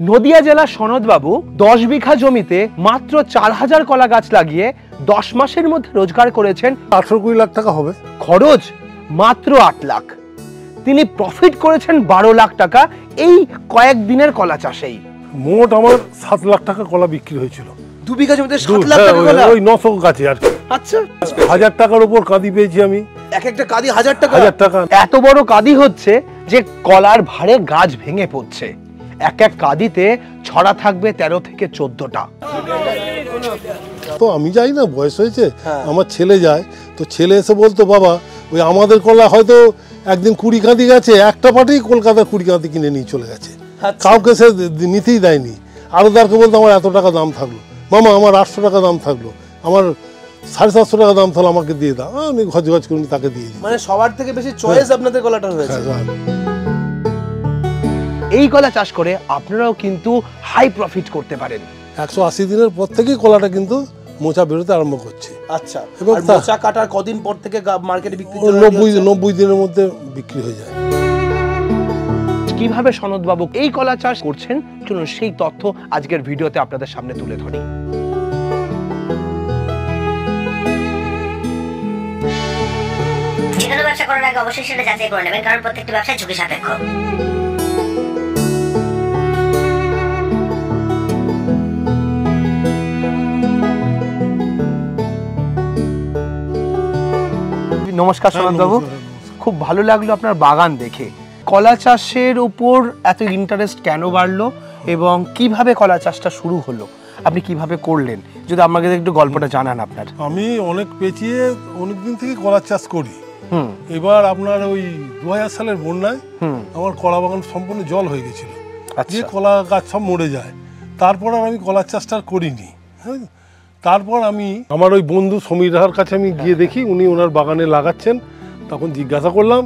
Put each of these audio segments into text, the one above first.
নদিয়া জেলার সনদবাবু 10 বিঘা জমিতে মাত্র 4000 কলা গাছ লাগিয়ে 10 মাসের মধ্যে রোজগার করেছেন 18-20 লাখ টাকা হবে। খরচ মাত্র 8 লাখ। তিনি প্রফিট করেছেন 12 লাখ টাকা এই কয়েকদিনের কলা চাষেই। মোট আমার 7 লাখ টাকা কলা বিক্রি হয়েছিল। 2 বিঘা জমিতে 7 লাখ টাকা কলা, ওই 900 গাছে আর কি। আচ্ছা, 1000 টাকার উপর কাঁদি পেয়েছি আমি। এক একটা কাঁদি 1000 টাকা। 1000 টাকা। এত বড় কাঁদি হচ্ছে যে কলার ভারে গাছ ভেঙে পড়ছে। এক এক কাঁদিতে ছড়া থাকবে 13 থেকে 14টা। তো আমি যাই না, বয়স হয়েছে, আমার ছেলে যায়, তো ছেলে এসে বলতো বাবা ওই আমাদের কলা হয়তো একদিন 20 কাঁদি গেছে, একটা পাটেই কলকাতা 20 কাঁদি কিনে নিয়ে চলে গেছে, কাউকে সে নিতেই দেয়নি। আরোদারকে বলতো আমার এত টাকা দাম থাকলো, মামা আমার 800 টাকা দাম থাকলো, আমার 750 টাকা দাম থাকলো, আমাকে দিয়ে দাও। আমি ঘজ করে তাকে দিয়ে দিই। মানে সবার থেকে বেশি চয়েস আপনাদের কলাটা হয়েছে। এই কলা চাষ করে আপনারাও কিন্তু হাই প্রফিট করতে পারেন। 180 দিনের পর থেকেই কলাটা কিন্তু মোচা বেরোতে আরম্ভ করছে। আচ্ছা, এবং মোচা কাটার কদিন পর থেকে মার্কেটে বিক্রি? 90 দিনের মধ্যে বিক্রি হয়ে যায়। কিভাবে সনদবাবু এই কলা চাষ করছেন চলুন সেই তথ্য আজকের ভিডিওতে আপনাদের সামনে তুলে ধরি। যেকোনো ব্যবসা করার আগে অবশ্যই সেটা যাচাই করে নেবেন, কারণ প্রত্যেকটি ব্যবসায় ঝুঁকি সাপেক্ষ। নমস্কার সনদবাবু, খুব ভালো লাগলো আপনার বাগান দেখে। কলা চাষের উপর এত ইন্টারেস্ট কেন বাড়লো এবং কিভাবে কলা চাষটা শুরু হলো, আপনি কিভাবে করলেন, যদি আমাকে একটু গল্পটা জানান আপনার। আমি অনেক পেঁচিয়ে অনেকদিন থেকে কলা চাষ করি। এবার আপনার ওই 2000 সালের বন্যায় আমার কলা বাগান সম্পূর্ণ জল হয়ে গেছিল, যে কলা গাছ সব মরে যায়। তারপর আর আমি কলা চাষটা করিনি। হ্যাঁ, তারপর আমি আমার ওই বন্ধু সমীর রাহার কাছে আমি গিয়ে দেখি উনি ওনার বাগানে লাগাচ্ছেন। তখন জিজ্ঞাসা করলাম,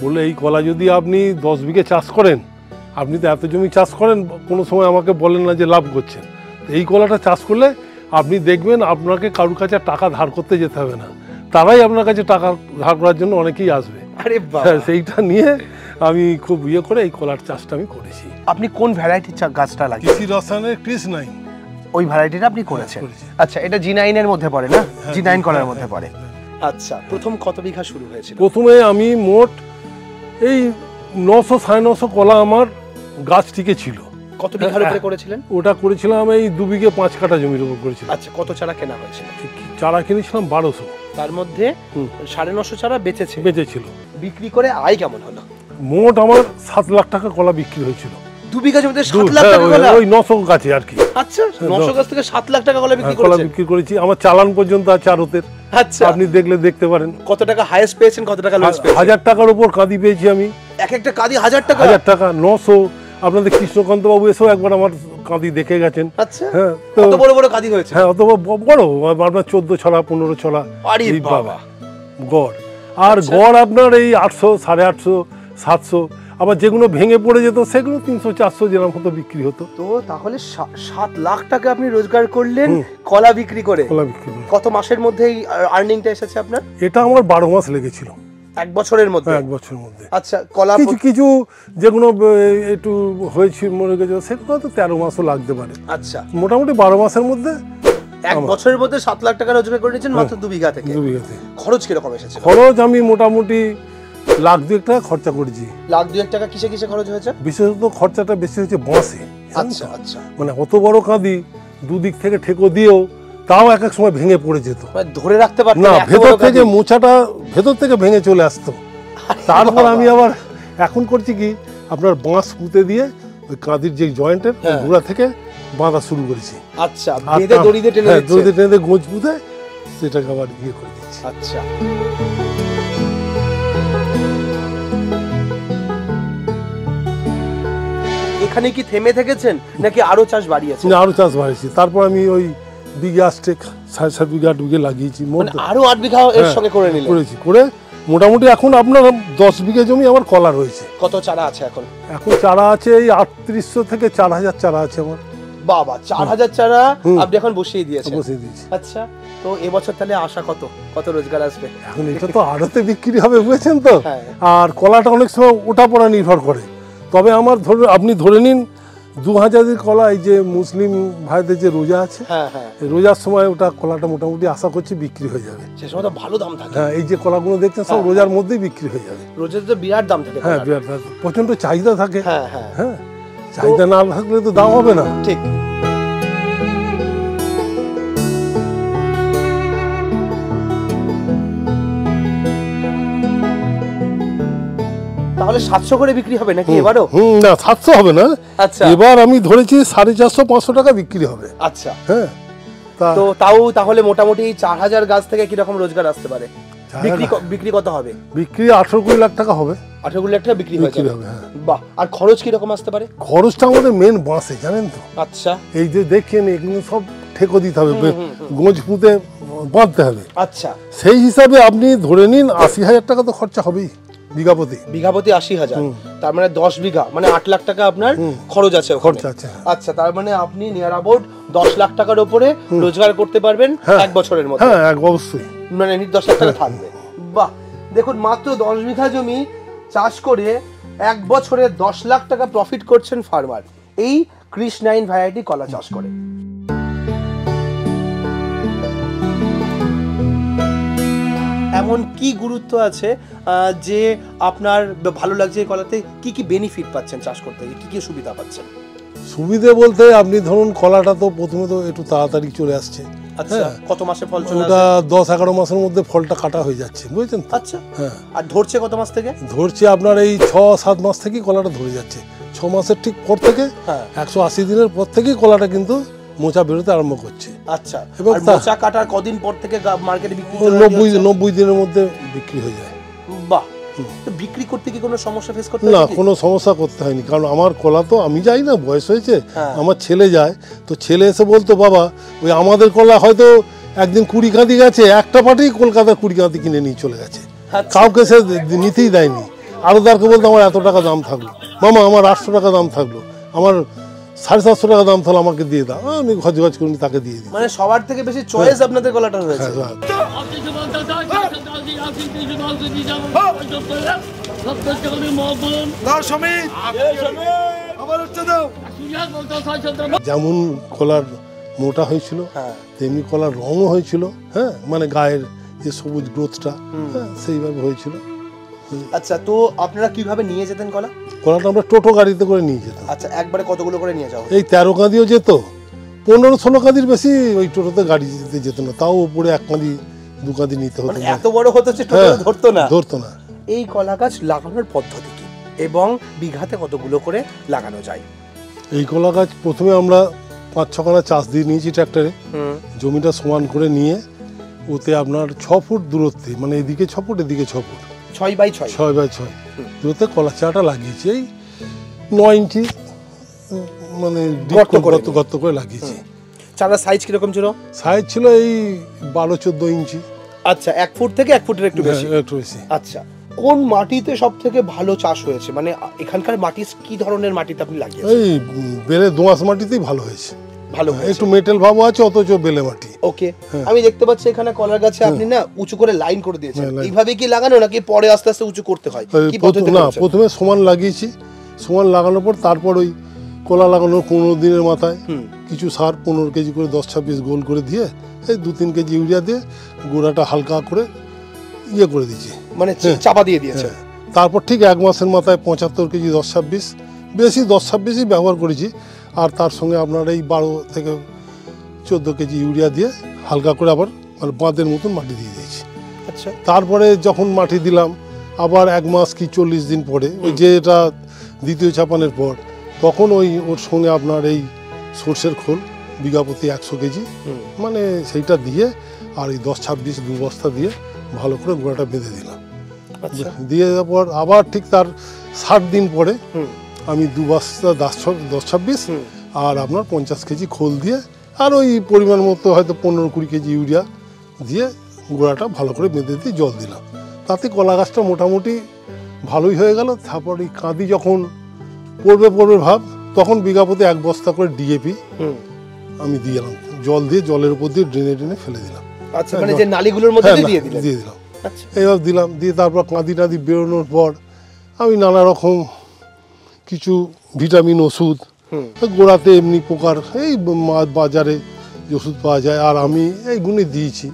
বললে এই কলা যদি আপনি 10 বিঘে চাষ করেন, আপনি তো এত জমি চাষ করেন, কোনো সময় আমাকে বলেন না যে লাভ করছেন, এই কলাটা চাষ করলে আপনি দেখবেন আপনাকে কারোর কাছে টাকা ধার করতে যেতে হবে না, তারাই আপনার কাছে টাকা ধার করার জন্য অনেকেই আসবে। আরে বাবা, সেইটা নিয়ে আমি খুব করে এই কলার চাষটা আমি করেছি। আপনি কোন ভ্যারাইটির গাছটা লাগিয়েছেন? কৃষি রসায়নের Kris-9 ওই ভ্যারাইটিটা আপনি করেছেন? আচ্ছা, এটা G9 এর মধ্যে পড়ে না? G9 কলার মধ্যে পড়ে। আচ্ছা, প্রথম কত বিঘা শুরু হয়েছিল? প্রথমে আমি মোট এই 900-950 কলা আমার গাছ টিকে ছিল। কত বিঘার উপরে করেছিলেন? ওটা করেছিলাম এই 2 বিঘে 5 কাঠা জমির উপর করেছিলাম। আচ্ছা, কত চারা কেনা হয়েছিল? চারা কিনেছিলাম 1200। তার মধ্যে 950 চারা বেঁচেছিল। বিক্রি করে আয় কেমন হলো? মোট আমার 7 লাখ টাকা কলা বিক্রি হয়েছিল। 2 বিঘা জমিতে 7 লাখ টাকা কলা? ওই 900 গাছে আর কি। আচ্ছা, 900 গাছ থেকে 7 লাখ টাকা কলা বিক্রি করেছি। আমার চালান পর্যন্ত আছে আড়তের। আচ্ছা, আপনি দেখতে পারেন। কত টাকা হাইয়েস্ট পেয়েছেন, কত টাকা লস পেয়েছেন? 1000 টাকার উপর কাঁদি পেয়েছি আমি। এক একটা কাঁদি 1000 টাকা? 1000 টাকা। 900 আপনাদের কৃষ্ণকান্ত বাবু এসেও একবার আমার কাঁদি দেখে গেছেন। আচ্ছা, হ্যাঁ, কত বড় বড় কাঁদি হয়েছে? হ্যাঁ, অত বড়, আপনার 14 ছড়া 15 ছড়া। আরে বাবা, গড়। আর গড় আপনার এই 800, 850, 700। আবার যেগুলো ভেঙে পড়ে যেত সেগুলো 300-400 যেরকম হতো বিক্রি হতো। তো তাহলে 7 লাখ টাকা আপনি রোজগার করলেন কলা বিক্রি করে? কত মাসের মধ্যে এই আর্নিংটা এসেছে আপনার? এটা আমার 12 মাস লেগেছিল। 1 বছরের মধ্যে? 1 বছরের মধ্যে। আচ্ছা, কলা কিছু যেগুলো একটু হয়েছিল মনে গেছে সেগুলো তো 13 মাসও লাগতে পারে। আচ্ছা, মোটামুটি 12 মাসের মধ্যে 1 বছরের মধ্যে 7 লাখ টাকা রোজগার করে নিয়েছেন মাত্র 2 বিঘা থেকে? 2 বিঘাতে। খরচ কিরকম এসেছে? খরচ আমি মোটামুটি 1,02,000 টাকা খরচা করেছি। 1,02,000 টাকা কিসে কিসে খরচ হয়েছে? বিশেষত খরচাটা বেশি হয়েছে বাঁশে। আচ্ছা আচ্ছা, মানে অত বড় কাঁদি দুদিক থেকে ঠেকো দিয়েও তাও এক এক সময় ভেঙে পড়ে যেত, ধরে রাখতে পারতেন না, ভেতর থেকে মোচাটা ভেতর থেকে ভেঙে চলে আসতো। তারপর আমি আবার এখন করছি কি, আপনার বাঁশ পুঁতে দিয়ে ওই কাঁদির যে জয়েন্টের গোড়া থেকে বাঁধা শুরু করেছি। আচ্ছা, বেঁধে দড়িতে টেনে গোঁজ পুঁতে সেটাকে আবার করে দিচ্ছি। আচ্ছা, এখানে কি থেমে থেকেছেন নাকি আরো চাষ বাড়িয়েছেন? আরো চাষ বাড়িয়েছি। তারপর আমি ওই বিঘে 7.5 বিঘা 8 বিঘে লাগিয়েছি। আরো 8 বিঘা এর সঙ্গে করে নিলেন? করে মোটামুটি এখন আপনার 10 বিঘা জমি আমার কলা রয়েছে। কত চারা আছে এখন? এখন চারা আছে এই 3800 থেকে 4000 চারা আছে আমার। বাবা, 4000 চারা আপনি এখন বসিয়ে দিয়েছেন? বসিয়ে দিয়েছি। আচ্ছা, তো এবছর তাহলে আশা কত রোজগার আসবে? এখন এটা তো আড়তে বিক্রি হবে, বুঝেছেন তো। আর কলাটা অনেক সময় ওটা পড়া নির্ভর করে। তবে আমার আপনি ধরে নিন 2000 কলা, এই যে মুসলিম ভাইদের যে রোজা আছে, হ্যাঁ হ্যাঁ, এই রোজার সময় ওটা কলাটা মোটামুটি আশা করছি বিক্রি হয়ে যাবে। সে সময় তো ভালো দাম থাকে। হ্যাঁ, এই যে কলাগুলো দেখছেন সব রোজার মধ্যেই বিক্রি হয়ে যাবে। রোজের তো বিরাট দাম থাকে। হ্যাঁ, বিরাট প্রচন্ড চাহিদা থাকে। হ্যাঁ হ্যাঁ হ্যাঁ, চাহিদা না থাকলে তো দাম হবে না। ঠিক। তাহলে 700 করে বিক্রি হবে নাকি এবারও? না, 700 হবে না। আচ্ছা, এবার আমি ধরেছি 450-500 টাকা বিক্রি হবে। আচ্ছা। হ্যাঁ, তো তাও তাহলে মোটামুটি 4000 গাছ থেকে কি রকম রোজগার আসতে পারে? বিক্রি কত হবে? বিক্রি 18-20 লাখ টাকা হবে। 18 লাখ টাকা বিক্রি হয়ে যাবে। হ্যাঁ। বাহ। আর খরচ কি রকম আসতে পারে? খরচটা আমাদের মেন বাঁশে, জানেন তো। আচ্ছা, এই যে দেখেন এগুলো সব ঠেকো দিতে হবে, গোঁজ পুঁতে বাঁধতে হবে। আচ্ছা, সেই হিসাবে আপনি ধরে নিন 80,000 টাকা তো খরচা হবেই বিঘাপতি। বিঘাপতি 80,000, তার মানে 10 বিঘা মানে 8 লাখ টাকা আপনার খরচ আছে ওখানে। খরচা আছে। আচ্ছা, তার মানে আপনি নিয়ার অ্যাবাউট 10 লাখ টাকার উপরে রোজগার করতে পারবেন এক বছরের মধ্যে। হ্যাঁ, অবশ্যই, মানে 10 লাখ টাকা থাকবে। বাহ। দেখুন, মাত্র 10 বিঘা জমি চাষ করে এক বছরে 10 লাখ টাকা প্রফিট করছেন ফার্মার এই ক্রিস 9 ভ্যারাইটি কলা চাষ করে। এমন কি গুরুত্ব আছে যে আপনার ভালো লাগছে এই কলাতে? কি কি বেনিফিট পাচ্ছেন চাষ করতে গিয়ে, কি কি সুবিধা পাচ্ছেন? সুবিধে বলতে আপনি ধরুন কলাটা তো প্রথমে তো একটু তাড়াতাড়ি চলে আসছে। আচ্ছা, কত মাসে ফল চলে আসে? ওটা 10-11 মাসের মধ্যে ফলটা কাটা হয়ে যাচ্ছে, বুঝছেন তো? আচ্ছা, হ্যাঁ। আর ধরছে কত মাস থেকে? ধরছে আপনার এই 6-7 মাস থেকেই কলাটা ধরে যাচ্ছে। 6 মাসের ঠিক পর থেকে 180 দিনের পর থেকেই কলাটা কিন্তু মোচা বেরোতে আরম্ভ করছে। আচ্ছা, আর মোচা কাটার কদিন পর থেকে মার্কেটে বিক্রি? 90 দিনের মধ্যে বিক্রি হয়ে যায়। বাহ। তো বিক্রি করতে কি কোনো সমস্যা ফেস করতে না, কোনো সমস্যা করতে হয়নি, কারণ আমার কলা তো আমি যাই না, বয়স হয়েছে, আমার ছেলে যায়। তো ছেলে এসে বলতো, বাবা ওই আমাদের কলা হয়তো একদিন 20 কাঁদি গেছে, একটা পাটেই কলকাতার 20 কাঁদি কিনে নিয়ে চলে গেছে, কাউকে সে নিতেই দেয়নি। আরোদারকে বলতো আমার এত টাকা দাম থাকলো, মামা আমার 800 টাকা দাম থাকলো, আমার 750 টাকা দাম থাকলো, আমাকে দিয়ে দাও। আমি গজ করিনি, তাকে দিয়ে দিই। মানে সবার থেকে বেশি চয়েস আপনাদের কলাটা রয়েছে। যেমন কলার মোটা হয়েছিল তেমনি কলার রঙও হয়েছিল। হ্যাঁ, মানে গায়ের যে সবুজ গ্রোথটা সেইভাবে হয়েছিল। আচ্ছা, তো আপনারা কিভাবে নিয়ে যেতেন কলা? কলাটা আমরা টোটো গাড়িতে করে নিয়ে যেতাম। আচ্ছা, একবারে কতগুলো করে নিয়ে যাও? এই 13 কাঁদিও যেত, 15-16 কাঁদির বেশি ওই টোটোতে গাড়ি যেত না, তাও উপরে 1 কাঁদি 2 কাঁদি নিতে হতো। এত বড় হতো যে টোটো ধরতো না। এই কলা গাছ লাগানোর পদ্ধতি কি এবং বিঘাতে কতগুলো করে লাগানো যায়? এই কলা গাছ প্রথমে আমরা 5-6 খানা চাষ দিয়ে নিয়েছি ট্রাক্টরে। জমিটা সমান করে নিয়ে ওতে আপনার 6 ফুট দূরত্বে, মানে এদিকে 6 ফুট এদিকে 6 ফুট, 6x6 দূরত্বে কলা চারাটা লাগিয়েছি। এই 9 ইঞ্চি মানে গর্ত করে লাগিয়েছি। চারার সাইজ কিরকম ছিল? সাইজ ছিল এই 12-14 ইঞ্চি। আচ্ছা, 1 ফুট থেকে 1 ফুটের একটু বেশি। আচ্ছা, কোন মাটিতে সব থেকে ভালো চাষ হয়েছে? মানে এখানকার মাটি কি ধরনের মাটিতে আপনি লাগিয়েছেন? এই বেলে দোআঁশ মাটিতেই ভালো হয়েছে। একটু মেটেল ভাবও আছে, অথচ বেলে মাটি। ওকে, আমি দেখতে পাচ্ছি এখানে কলার গাছে আপনি না উঁচু করে লাইন করে দিয়েছেন। এইভাবে কি লাগানো নাকি পরে আস্তে আস্তে উঁচু করতে হয়? কি পদ্ধতি? না, প্রথমে সমান লাগিয়েছি, সমান লাগানোর পর তারপর ওই কলা লাগানোর 15 দিনের মাথায় কিছু সার 15 কেজি করে 10-26 গোল করে দিয়ে এই 2-3 কেজি ইউরিয়া দিয়ে গোড়াটা হালকা করে ইয়ে করে দিয়েছি, মানে চাপা দিয়ে দিয়েছে। তারপর ঠিক 1 মাসের মাথায় 75 কেজি 10-26, বেশি 10-26ই ব্যবহার করেছি। আর তার সঙ্গে আপনার এই 12-14 কেজি ইউরিয়া দিয়ে হালকা করে আবার মানে বাঁধের মতন মাটি দিয়ে দিয়েছি। আচ্ছা, তারপরে যখন মাটি দিলাম আবার 1 মাস কি 40 দিন পরে ওই যে এটা দ্বিতীয় চাপানের পর, তখন ওর সঙ্গে আপনার এই সর্ষের খোল বিঘাপতি 100 কেজি মানে সেইটা দিয়ে আর এই 10-26 2 বস্তা দিয়ে ভালো করে গোড়াটা বেঁধে দিলাম। দিয়ে দেওয়ার পর আবার ঠিক তার 60 দিন পরে আমি 2 বস্তা 10-26 আর আপনার 50 কেজি খোল দিয়ে আর ওই পরিমাণ মতো হয়তো 15-20 কেজি ইউরিয়া দিয়ে গোড়াটা ভালো করে বেঁধে দিয়ে জল দিলাম। তাতে কলা গাছটা মোটামুটি ভালোই হয়ে গেল। তারপর এই কাঁদি যখন পড়বে ভাব, তখন বিঘাপতি 1 বস্তা করে ডিএপি আমি দিয়ে দিলাম, জল দিয়ে জলের উপর দিয়ে ড্রেনে ফেলে দিলাম। আচ্ছা, মানে যে নালীগুলোর মধ্যে দিয়ে দিলাম। এইবার দিলাম, দিয়ে তারপর কাঁদি বেরোনোর পর আমি নানা রকম কিছু ভিটামিন ওষুধ গোড়াতে এমনি পোকার এই বাজারে যে ওষুধ পাওয়া যায়, আর আমি এইগুলি দিয়েছি।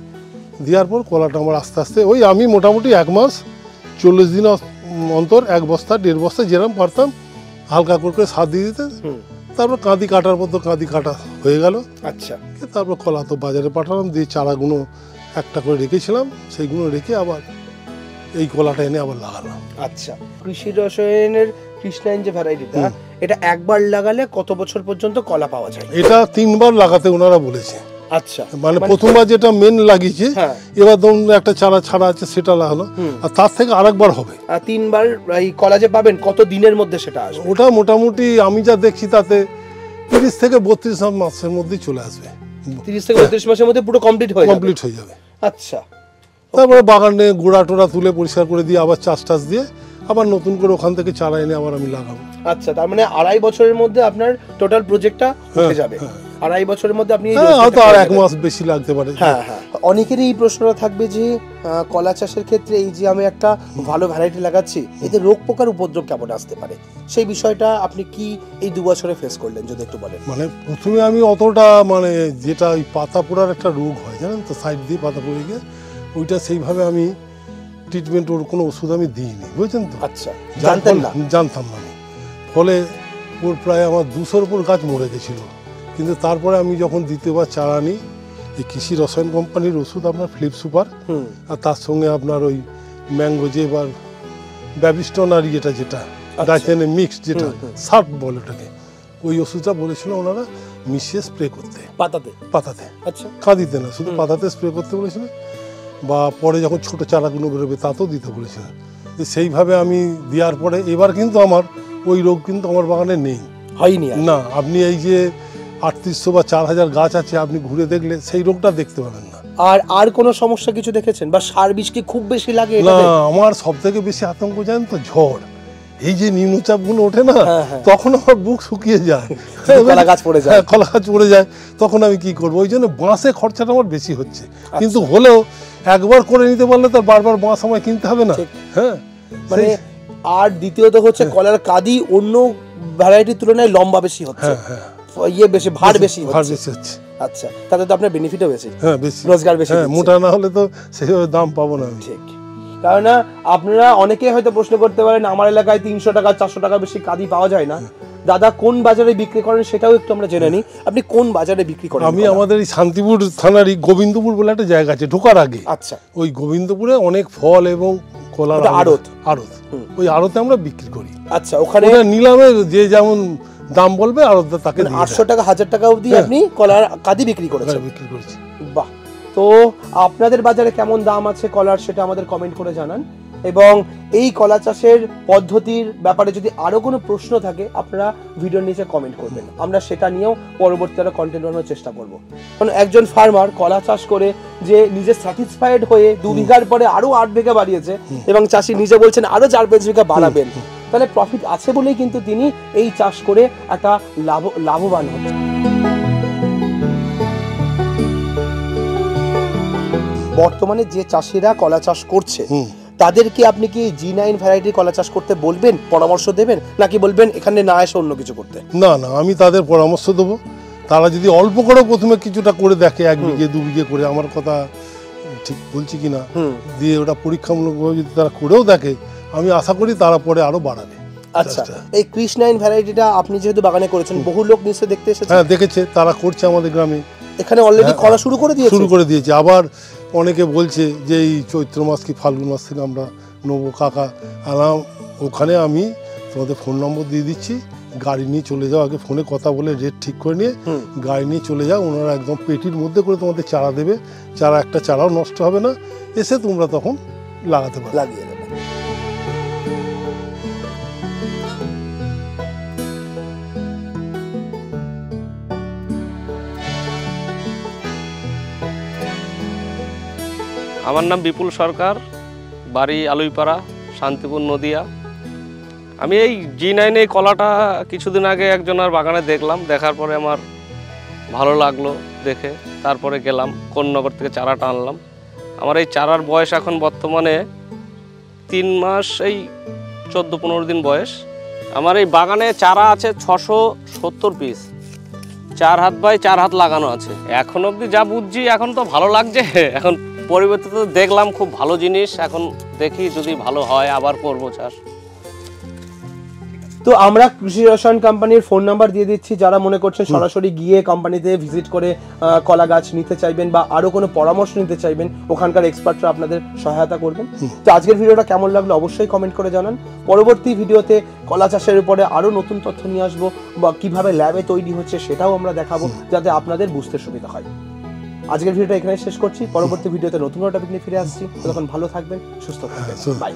দেওয়ার পর কলাটা আমার আস্তে আস্তে ওই আমি মোটামুটি 1 মাস 40 দিন অন্তর 1 বস্তা 1.5 বস্তা যেরকম পারতাম হালকা করে সার দিয়ে দিতে। তারপর কাঁদি কাটার মতো কাঁদি কাটা হয়ে গেল। আচ্ছা, তারপর কলা তো বাজারে পাঠালাম, দিয়ে চারাগুলো একটা করে রেখেছিলাম, সেইগুলো রেখে আবার এই কলাটা এনে আবার লাগালাম। আচ্ছা, কৃষি রসায়নের কৃষ্ণায়ন যে ভ্যারাইটিটা, এটা একবার লাগালে কত বছর পর্যন্ত কলা পাওয়া যায়? এটা 3 বার লাগাতে ওনারা বলেছে। আচ্ছা, মানে প্রথমবার যেটা মেন লাগিয়েছে, এবার ধরুন একটা চারা ছাড়া আছে সেটা লাগানো, আর তার থেকে আরেকবার হবে। আর 3 বার এই কলা যে পাবেন কত দিনের মধ্যে সেটা আসবে? ওটা মোটামুটি আমি যা দেখছি তাতে 30 থেকে 32 মাসের মধ্যেই চলে আসবে। 30 থেকে 32 মাসের মধ্যে পুরো কমপ্লিট হয়ে যাবে। আচ্ছা, তারপরে বাগানে গোড়া টোড়া তুলে পরিষ্কার করে দিয়ে আবার চাষ টাস দিয়ে আবার নতুন করে ওখান থেকে চারা এনে আবার আমি লাগাবো। আচ্ছা, তার মানে 2.5 বছরের মধ্যে আপনার টোটাল প্রজেক্টটা হয়ে যাবে। 2.5 বছরের মধ্যে আপনি হয়তো আর 1 মাস বেশি লাগতে পারে। অনেকেরই এই প্রশ্নটা থাকবে যে কলা চাষের ক্ষেত্রে এই যে আমি একটা ভালো ভ্যারাইটি লাগাচ্ছি, এতে রোগ পোকার উপদ্রব কেমন আসতে পারে, সেই বিষয়টা আপনি কি এই 2 বছরে ফেস করলেন যদি একটু বলেন? মানে প্রথমে আমি অতটা মানে যেটা ওই পাতা পোড়ার একটা রোগ হয় জানেন তো, সাইড দিয়ে পাতা পড়ে গিয়ে, ওইটা সেইভাবে আমি ট্রিটমেন্ট ওর কোনো ওষুধ আমি দিইনি, বুঝছেন তো। আচ্ছা, জানতাম না আমি। ফলে ওর প্রায় আমার 200-র উপর গাছ মরে গেছিলো। কিন্তু তারপরে আমি যখন দ্বিতীয়বার চারা নিই, এই কৃষি রসায়ন কোম্পানির ওষুধ আপনার ফ্লিপ সুপার, আর তার সঙ্গে আপনার ওই ম্যাঙ্গো যে এবার ব্যাবিস্টনারি যেটা ডাইথেনে মিক্স যেটা সার্ফ বলে ওটাকে, ওই ওষুধটা বলেছিল ওনারা মিশিয়ে স্প্রে করতে পাতাতে। আচ্ছা, কাঁদিতে না, শুধু পাতাতে স্প্রে করতে বলেছিল, বা পরে যখন ছোট চারাগুলো বেরোবে তাতেও দিতে বলেছিল। সেইভাবে আমি দেওয়ার পরে এবার কিন্তু আমার ওই রোগ কিন্তু আমার বাগানে নেই, হয়নি না। আপনি এই যে 3800 বা 4000 গাছ আছে, আপনি ঘুরে দেখলে সেই রোগটা দেখতে পাবেন না। আর কোনো সমস্যা কিছু দেখেছেন, বা সার বিষ কি খুব বেশি লাগে? না, আমার সব থেকে বেশি আতঙ্ক জানেন তো ঝড়, এই যে নিম্নচাপগুলো ওঠে না, তখন আমার বুক শুকিয়ে যায়, কলা গাছ পড়ে যায়, তখন আমি কি করবো? ওই জন্য বাঁশে খরচাটা আমার বেশি হচ্ছে। কিন্তু হলেও একবার করে নিতে পারলে তার বারবার বাঁশ আমায় কিনতে হবে না। মানে আর দ্বিতীয়ত হচ্ছে কলার কাঁদি অন্য ভ্যারাইটির তুলনায় লম্বা বেশি হচ্ছে, বেশি ভার বেশি হচ্ছে। আচ্ছা, তাতে তো আপনার বেনিফিটও বেশি, রোজগার বেশি, মোটা না হলে তো সেইভাবে দাম পাবো না। ঠিক, কারণ আপনারা অনেকে হয়তো প্রশ্ন করতে পারেন আমার এলাকায় 300 টাকা 400 টাকা বেশি কাঁদি পাওয়া যায় না। দাদা কোন বাজারে বিক্রি করেন সেটাও একটু আমরা জেনে নিই। আপনি কোন বাজারে বিক্রি করেন? আমি আমাদের এই শান্তিপুর থানারই গোবিন্দপুর বলে একটা জায়গা আছে ঢোকার আগে। আচ্ছা, ওই গোবিন্দপুরে অনেক ফল এবং কলার আড়ত, ওই আড়তে আমরা বিক্রি করি। আচ্ছা, ওখানে নিলামে যে যেমন দাম বলবে আড়তদার তাকে 800 টাকা 1000 টাকা অবধি আপনি কলার কাঁদি বিক্রি করেছি। বাহ, তো আপনাদের বাজারে কেমন দাম আছে কলার সেটা আমাদের কমেন্ট করে জানান। এবং এই কলা চাষের পদ্ধতির ব্যাপারে যদি আরো কোনো প্রশ্ন থাকে আপনারা ভিডিওর নিচে কমেন্ট করবেন, আমরা সেটা নিয়েও পরবর্তী আরো কন্টেন্ট বানানোর চেষ্টা করব। কারণ একজন ফার্মার কলা চাষ করে যে নিজে স্যাটিসফাইড হয়ে 2 বিঘার পরে আরো 8 বিঘা বাড়িয়েছে, এবং চাষি নিজে বলছেন আরো 4-5 বিঘা বাড়াবেন, তাহলে প্রফিট আছে বলেই কিন্তু তিনি এই চাষ করে একটা লাভবান হচ্ছেন। বর্তমানে যে চাষিরা কলা চাষ করছে তাদেরকে আপনি কি G9 ভ্যারাইটির কলা চাষ করতে বলবেন, পরামর্শ দেবেন, নাকি বলবেন এখানে না এসে অন্য কিছু করতে? না, আমি তাদের পরামর্শ দেবো। তারা যদি অল্প করে প্রথমে কিছুটা করে দেখে, 1 বিঘে 2 বিঘে করে, আমার কথা ঠিক বলছি কিনা, দিয়ে ওটা পরীক্ষামূলকভাবে যদি তারা করেও দেখে, আমি আশা করি তারা পরে আরো বাড়াবে। আচ্ছা, এই কৃষ্ণ9 ভ্যারাইটিটা আপনি যেহেতু বাগানে করেছেন, বহু লোক নিশ্চয়ই দেখতে এসেছে। হ্যাঁ, দেখেছে, তারা করছে আমাদের গ্রামে, এখানে অলরেডি করা শুরু করে দিয়েছে। আবার অনেকে বলছে যে এই চৈত্র মাস কি ফাল্গুন মাস থেকে আমরা নেবো কাকা। ওখানে আমি তোমাদের ফোন নম্বর দিয়ে দিচ্ছি, গাড়ি নিয়ে চলে যাও, আগে ফোনে কথা বলে রেট ঠিক করে নিয়ে গাড়ি নিয়ে চলে যাও, ওনারা একদম পেটির মধ্যে করে তোমাদের চারা দেবে, একটা চারাও নষ্ট হবে না, এসে তোমরা তখন লাগাতে পারো, লাগিয়ে দেবে। আমার নাম বিপুল সরকার, বাড়ি আলুইপাড়া, শান্তিপুর, নদিয়া। আমি এই G9 এই কলাটা কিছুদিন আগে একজনের বাগানে দেখলাম, দেখার পরে আমার ভালো লাগলো দেখে, তারপরে গেলাম কোন্নগর থেকে চারাটা আনলাম। আমার এই চারার বয়স এখন বর্তমানে 3 মাস, এই 14-15 দিন বয়স। আমার এই বাগানে চারা আছে 670 পিস, 4 হাত বাই 4 হাত লাগানো আছে। এখন অবধি যা বুঝছি এখন তো ভালো লাগছে। এখন পরিবর্তিত দেখলাম, খুব ভালো জিনিস। এখন দেখি যদি ভালো হয় আবার করবো চাষ। তো আমরা কৃষি রসায়ন কোম্পানির ফোন নাম্বার দিয়ে দিচ্ছি, যারা মনে করছেন সরাসরি গিয়ে কোম্পানিতে ভিজিট করে কলা গাছ নিতে চাইবেন বা আরো কোনো পরামর্শ নিতে চাইবেন, ওখানকার এক্সপার্টরা আপনাদের সহায়তা করবেন। তো আজকের ভিডিওটা কেমন লাগলো অবশ্যই কমেন্ট করে জানান। পরবর্তী ভিডিওতে কলা চাষের উপরে আরো নতুন তথ্য নিয়ে আসবো, বা কিভাবে ল্যাবে তৈরি হচ্ছে সেটাও আমরা দেখাবো, যাতে আপনাদের বুঝতে সুবিধা হয়। আজকের ভিডিওটা এখানে শেষ করছি। পরবর্তী ভিডিওতে নতুন একটা টপিক নিয়ে ফিরে আসছি। তখন ভালো থাকবেন, সুস্থ থাকবেন। বাই।